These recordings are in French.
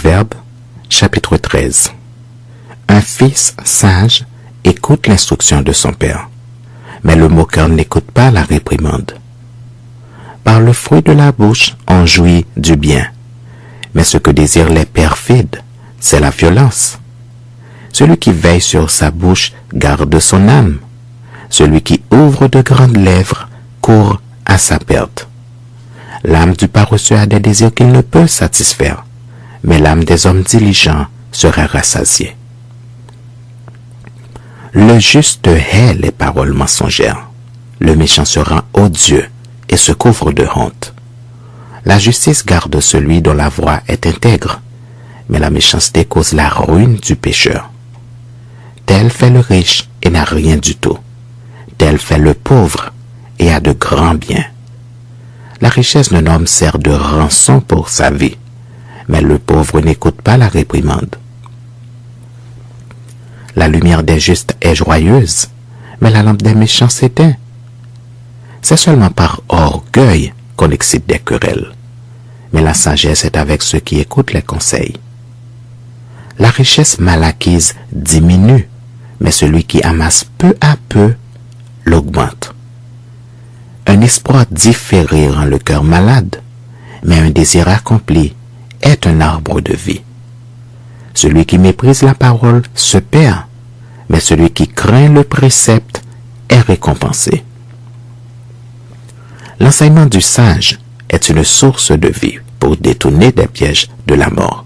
Proverbe, chapitre 13. Un fils sage écoute l'instruction de son père, mais le moqueur n'écoute pas la réprimande. Par le fruit de la bouche, on jouit du bien, mais ce que désirent les perfides, c'est la violence. Celui qui veille sur sa bouche garde son âme. Celui qui ouvre de grandes lèvres court à sa perte. L'âme du paresseux a des désirs qu'il ne peut satisfaire, mais l'âme des hommes diligents serait rassasiée. Le juste hait les paroles mensongères. Le méchant se rend odieux et se couvre de honte. La justice garde celui dont la voie est intègre, mais la méchanceté cause la ruine du pécheur. Tel fait le riche et n'a rien du tout. Tel fait le pauvre et a de grands biens. La richesse d'un homme sert de rançon pour sa vie, mais le pauvre n'écoute pas la réprimande. La lumière des justes est joyeuse, mais la lampe des méchants s'éteint. C'est seulement par orgueil qu'on excite des querelles, mais la sagesse est avec ceux qui écoutent les conseils. La richesse mal acquise diminue, mais celui qui amasse peu à peu l'augmente. Un espoir différé rend le cœur malade, mais un désir accompli est un arbre de vie. Celui qui méprise la parole se perd, mais celui qui craint le précepte est récompensé. L'enseignement du sage est une source de vie pour détourner des pièges de la mort.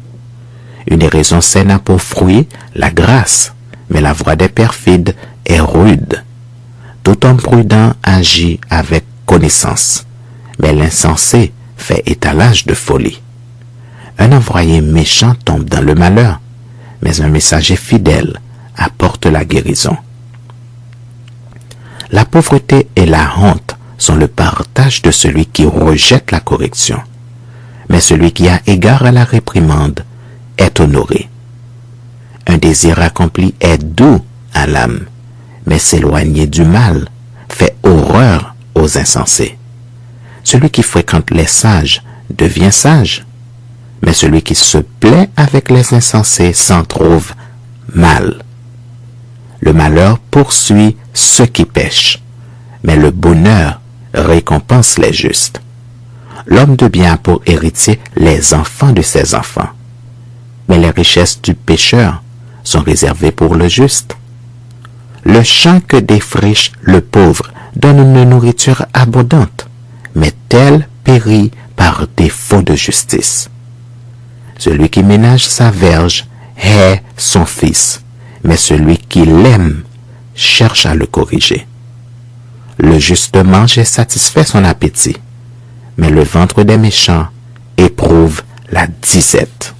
Une raison saine a pour fruit la grâce, mais la voie des perfides est rude. Tout homme prudent agit avec connaissance, mais l'insensé fait étalage de folie. Un envoyé méchant tombe dans le malheur, mais un messager fidèle apporte la guérison. La pauvreté et la honte sont le partage de celui qui rejette la correction, mais celui qui a égard à la réprimande est honoré. Un désir accompli est doux à l'âme, mais s'éloigner du mal fait horreur aux insensés. Celui qui fréquente les sages devient sage, mais celui qui se plaît avec les insensés s'en trouve mal. Le malheur poursuit ceux qui pêchent, mais le bonheur récompense les justes. L'homme de bien a pour héritier les enfants de ses enfants, mais les richesses du pécheur sont réservées pour le juste. Le champ que défriche le pauvre donne une nourriture abondante, mais tel périt par défaut de justice. Celui qui ménage sa verge hait son fils, mais celui qui l'aime cherche à le corriger. Le juste mange et satisfait son appétit, mais le ventre des méchants éprouve la disette.